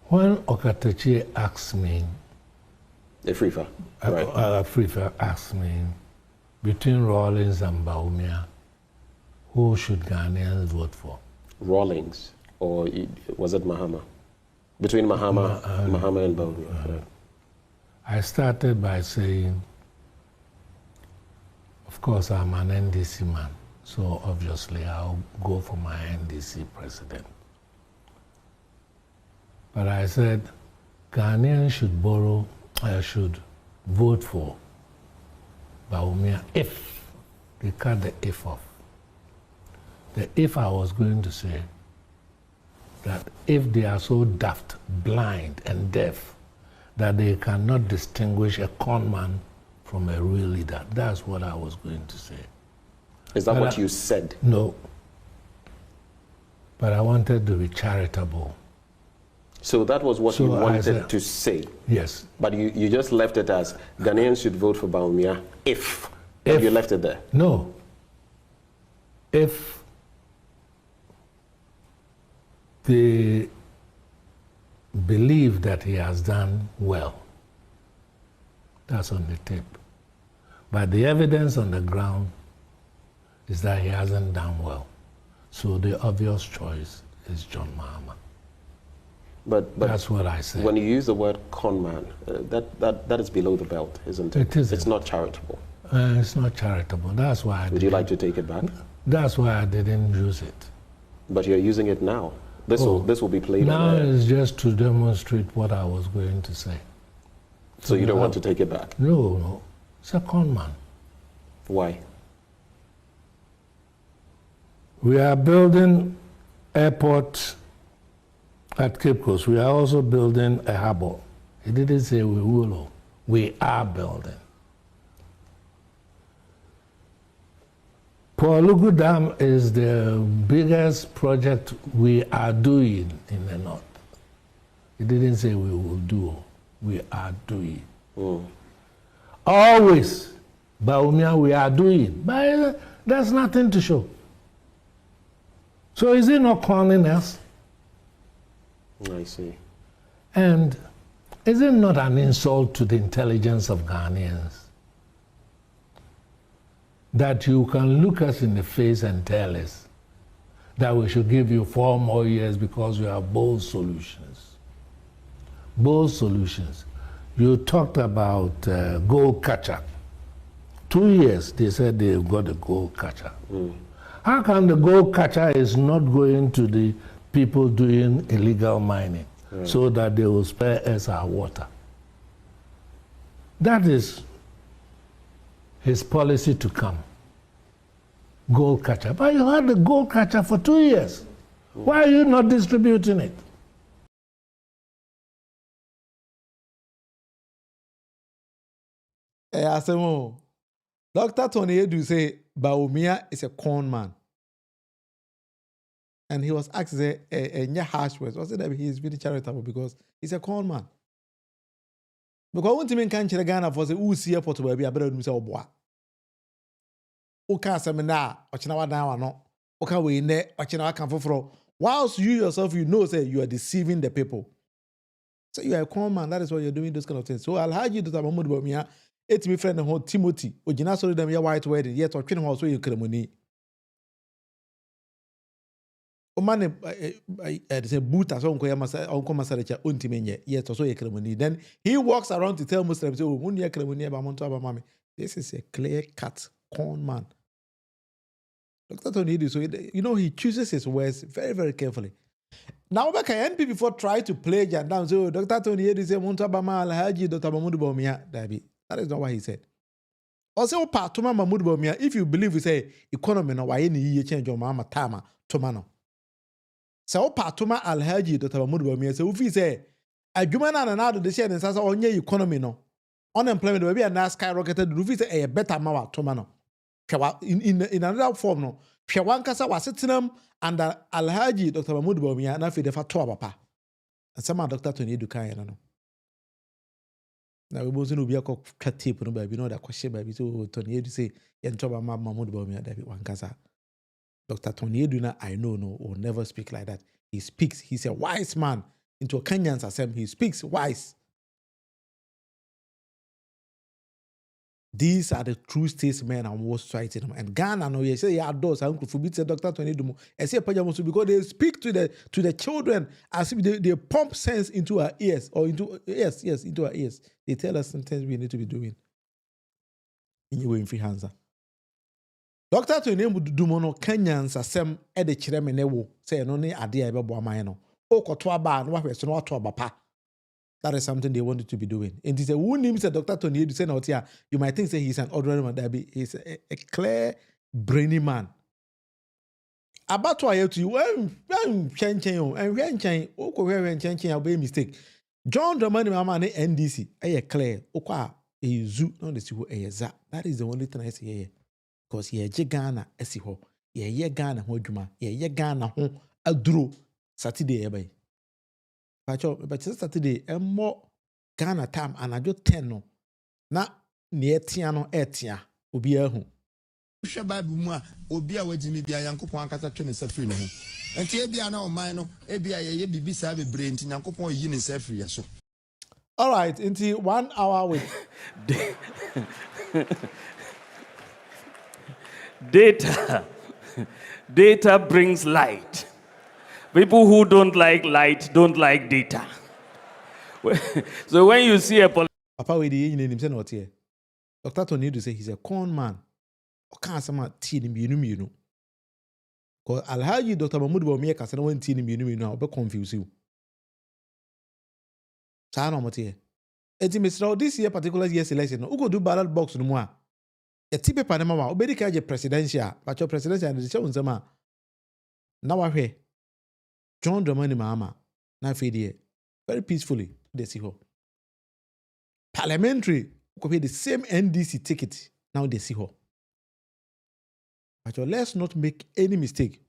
When Okatechi asked me, Afrifa, right. Afrifa asked me, between Rawlings and Bawumia, who should Ghanaians vote for? Rawlings, or was it Mahama? Between Mahama and Bawumia. I started by saying, of course, I'm an NDC man, so obviously I'll go for my NDC president. But I said, Ghanaians should vote for Bawumia if they cut the if off. The if I was going to say that if they are so daft, blind, and deaf that they cannot distinguish a con man from a real leader, that's what I was going to say. Is that what you said? No. But I wanted to be charitable. So that was what you wanted to say? Yes. But you just left it as Ghanaians should vote for Bawumia if you left it there? No. If they believe that he has done well, that's on the tape. But the evidence on the ground is that he hasn't done well. So the obvious choice is John Mahama. But that's what I said. When you use the word con man, that is below the belt, isn't it? It isn't. It's not charitable. It's not charitable. That's why. Would you like to take it back? That's why I didn't use it. But you're using it now. This will be played. Now it's just to demonstrate what I was going to say. So you don't want to take it back? No. It's a con man. Why? We are building airport at Cape Coast. We are also building a harbor. He didn't say we will. We are building. Paulugu Dam is the biggest project we are doing in the north. He didn't say we will do. We are doing. Always, Bawumia, we are doing. But there's nothing to show. So is he not calling us? I see. And is it not an insult to the intelligence of Ghanaians that you can look us in the face and tell us that we should give you 4 more years because you have bold solutions? Bold solutions. You talked about gold catcher. 2 years, they said they've got a gold catcher. How come the gold catcher is not going to the people doing illegal mining so that they will spare us our water? That is his policy to come. Gold catcher. But you had the gold catcher for 2 years. Why are you not distributing it? Dr. Tony Edu say Bawumia is a con man. And he was asked a harsh words. I said that he is really charitable because he's a con man. Because one thing can change Ghana for say who see airport where be better than say oboa. Oka seminar ochina wa dan wa no. Oka we ne ochina wa kan foforo. Whilst you yourself you know say you are deceiving the people. So you are a con man. That is why you're doing those kind of things. So Alhaji Dr. Mahmoud Bawumia it's my friend who Timothy. Ojina sorry them ya white wedding. Yet or twin house so you ceremony. Omane say buta so onko ya masa onko masarecha ontimenye. Yet or so you ceremony. Then he walks around to tell Muslims, oh, when you ceremony about monto about mami. This is a clear cut con man. Dr. Tony Edu, so you know he chooses his words very, very carefully. Now back NP before try to play Jan down. So Dr. Tony Edu say monto about Alhaji Dr. Mahmoud Bawumia. That is not what he said. Also, Patuma Mahmoud Bawumia, if you believe we say economy no why any change your mama tama tomano. So Patuma Alhaji Dr. Mahmoud Bawumia say if say adwuma na do the share and sasa onye economy no unemployment will be a skyrocketed if say a better mawa tomano. In another form no Pyawankasa was sitting under Alhaji Dr. Mahmoud Bawumia na fi defa to papa. And some Dr. Tony Dukai no. Now we both know be a cut tape no baby no that question baby so Tony Edu say yen to Mahmoud Bawumia David Wankasa. Dr. Tony Edu I know will never speak like that. He speaks, he's a wise man. Into a Kenyan assembly, he speaks wise. These are the true statesmen and most fighting them. And Ghana, no, you say, yeah, those are Uncle Fubit, Dr. Tony Dumo. I say, because they speak to the children as if they pump sense into our ears or into into our ears. They tell us sometimes we need to be doing. In your way, in free hands. Dr. Tony Dumo no Kenyans asem ede chireme newo say no ne ade a ebebo aman no. O koto aba no wahwe no ato abapa. That is something they wanted to be doing. And he said, who names Dr. Tony Edu say out here? You might think say he's an ordinary man. He's a clear, brainy man. About to you and I'll be a mistake. John Dramani Mama NDC, a clear, okwa a zoo, no, that is the only thing I say here. Because ye Ghana, Esiho, ye Ghana, Hojuma, ye Ghana, home, a drew Saturday, ebe. But Saturday, and more Ghana time, and I just 10 no. Na near Tiano Etia, Ubia home. Bawumia, Obia Wajimi Bia Yankupon Kata Tune Safri no. And Tia no mine, Ebia ye be beside a brain, Yankupon Yin Safri. So. All right, into 1 hour with Data brings light. People who don't like light don't like data. So when you see a Papa, we didn't name him not here. Dr. Tony Edu say he's a con man. O can't say tea him you. Because Alhaji Dr. Mahmoud Bawumia can say no tea him you. I'll be confuse you. So I know what here. Mr. This year particular year selection. Who go do ballot box no more? A type panama wa obedi kaje presidential. But your presidential and the show unzema. Now I hear. John Dramani Mahama, na fedie very peacefully, they see her. Parliamentary, could be the same NDC ticket, now they see her. But let's not make any mistake.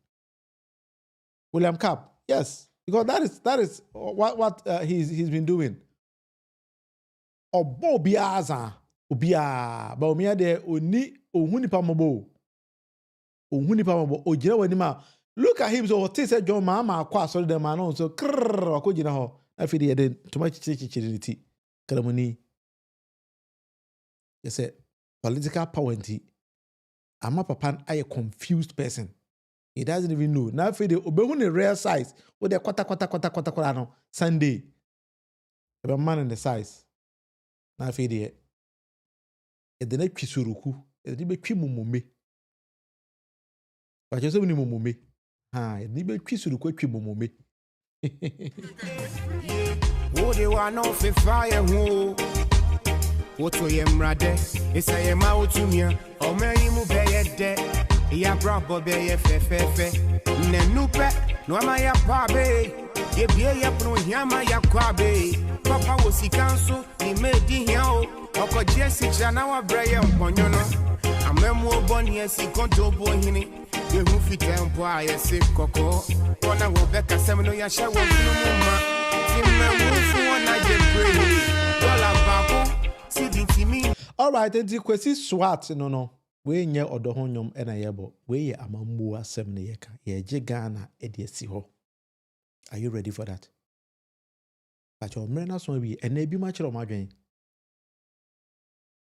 William Cap, yes, because that is what he's been doing. Obo biaza, ubia, Bawumia de oni ohuni pamobo, ojira wanima. Look at him, so he said, John Mama, qua so the man on so crrr, could you know? I feel then too much chichity, Kalamuni. He said, political power. I'm a papa, I a confused person. He doesn't even know. Now, for the Obehun rare size, with the quarter Sunday. A man in the size. Now, for the next Kisuruku, a little bit but you're so many mummy. Ah, ni be kwisuru kwa twi momome. Wo de wa no fe fire ho. Wo to ye mrade, isa ye ma otumia. O meyi mu be ye de. Ya brabo be ye fe. Ne nupe, no ama ya pa be. Ye bie ye pro hiama ya kwa be. Papa wo sikanso, ni me di hia o. Oko je si chana wa breye mponyo no. Amemu oboni esi konto bo hini. Who fit tempo I say coco. One I will back a seminal yasha will all right, then the question swat no. We nye odohonyom ena yebo. We ye amambu asem ne yeka. Ye Ghana ediesi ho. Are you ready for that? But your mrena so be ene bi ma chiro madwen.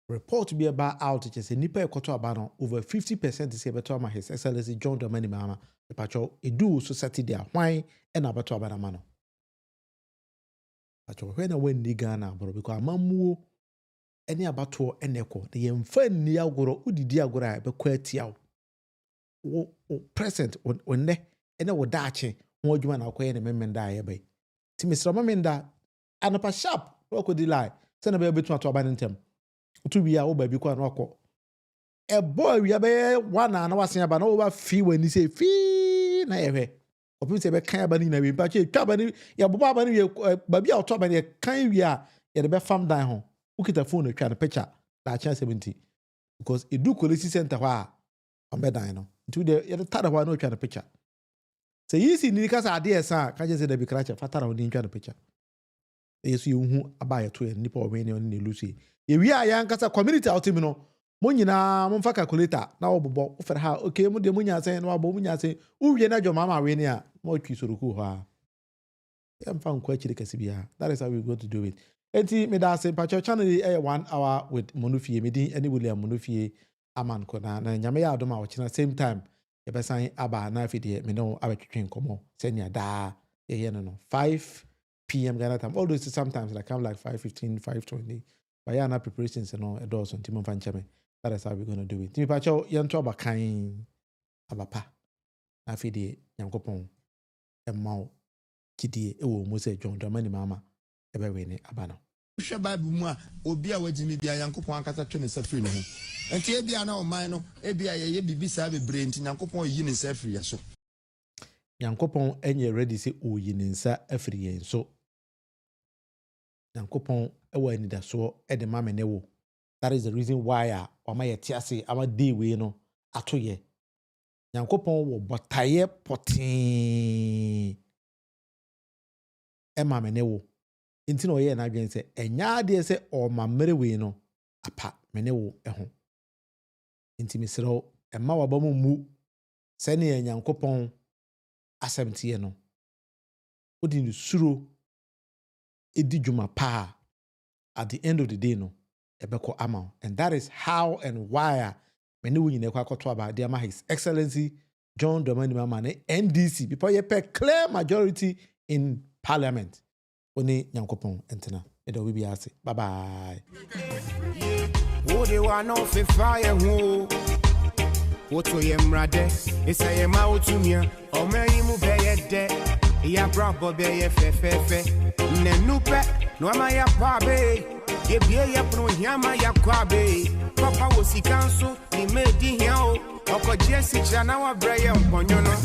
Report be about outages. A nipa ekoto abano over 50% is able to his SLC John Dramani Mahama. The patrol edu society there. Why and about to abana Patrol when I went in Ghana, bro, because mamu any about to eneko. The infant ni agoro udidi agora be kwetiao. Present on ne ene wo dache wo djuma na akoye ne memenda ye be. Ti Mr. Mamenda anopa sharp wo di lie. Se na be betu ato abana ntem. To be a baby kwa noko. A boy we be one na wasen aba na over fee when he say fee na ewe. Obi say be kan aba ni na we pa che twa ba ni ya boba aba ni baby a to aba ni kan wi a ye be farm down ho. Ukita phone twa na picture na cha 70 because edu police center wa on be dan no. into the other tada wa no twa the picture say easy ni kasa ade esa ka je say da bi kracha fatara oni twa the picture yesu yehu abaya to nipa owen ne lucy ye wi ayan kasa community outing no mo nyina mo fa calculator na obobo ofere ha okay mo de mo nya sen na obo mo nya sen uwie na joma ma we ne a mo twi soroku ho a em fa nko akire kase bia that is how we go to do it enti me da say pacho channel 1 hour with monofie me din any William monofie aman ko na nyame ya adoma wo china same time e be san aba na afide me no abetwetwen komo senia da ye no 5 p.m. Ghana time. Although it's sometimes like I'm like 5:15, 5:20. But yeah, na preparations and all. Doors on Timon Fanchame. That is how we're gonna do it. Timi Pacho, yanto abakain abapa. Na fide yankopon emao kidie ewo Mose John Dramani mama ebe we ne abana. Hwe Bible mu a obi a wagimi bia yankopon akasa twe ne safiri ne ho. Enti e bia na o man no e bia ye bibisa be brent yankopon yi ne safiri ya so. Yankopon enye ready say oyi ne nsa afiri yen so. Yankopon ewa anidaso e de mame ne wo. That is the reason why ama ye tiase ama dey we no atoye. Yankopon wo botaye potin e mame ne wo. Inti no ye na adwen se enya de se o mamere we no apa mene wo ho. Inti misero emma wabamu mu se ne Yankopon asɛmtie no odi ni suro edi dwuma pa at the end of the day no ebeko ama and that is how and why many we nyine kwakoto about dear His Excellency John Dramani Mahama ne NDC people ye pe clear majority in parliament oni Nyankopon entena edo we be ase bye bye wo de wa no fe fire ho Woto yemrade, isa yema utumia, omeyi mu beye de, ya brabo beye fe, ne nupe, no ama ya pabe, ye bie ya pru yama ya kwabe, papa wosikanso, ni medi hiao, oko jesi chana wa breye mponyono,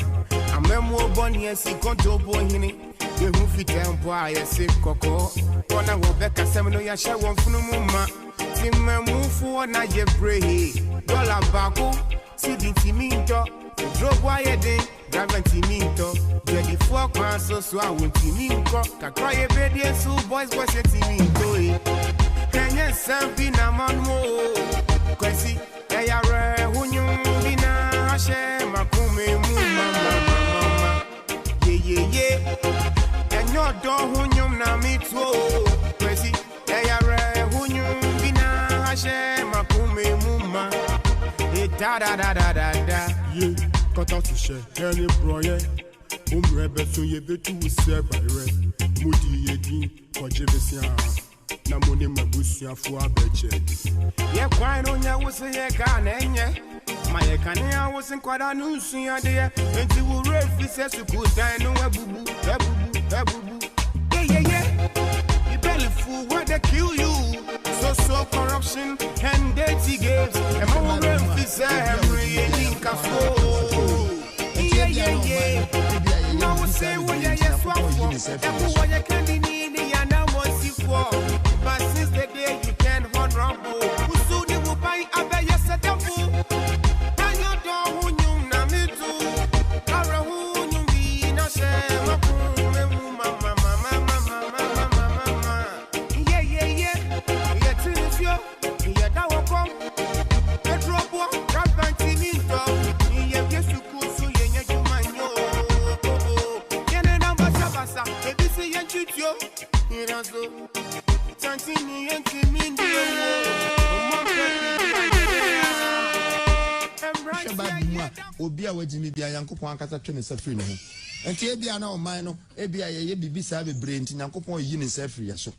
amemu oboni esi konto bohini, ye hufite mpo ayesi koko, wana wobeka semino ya shewo mfunu muma, time mufu na ye brehi, dola bako, Sidi Timinto, drove wire Dragon Timinto, Jelly Fork, so I won't Timinko, Kakroye Bedi, so boys was a Timinto. Kenya Sampina Manmo, Kwesi, Ayare, Hunyum, Bina, Hashe, Makume, Mama, yeah, and your door, Hunyum, Namito, Kwesi, Ayare, Hunyum, Bina, Hashe, Makume, Mama. Da yeah, cut out to share any broye umrebe so ye betu se bare mudi yedi kojebesia na moni mabusia fu abeche ye kwan no nya wo se ye ka na enye ma ye kan ya wo se kwada no nsuya de enti wo refi se suku dan no abubu yeah belly full where they kill you so corruption and dirty games and more emphasis every link of yeah no say what yes what what you can need and now what you for but since the day you can hold rumble who soon you will buy a be yes a double and you don't who you na me too ara who you be na share mama obi a wagimi bia yankopon akasa twe ne safiri ne ho enti e bia na o man no e bia ye bibisa be brent yankopon yi ne safiri ya so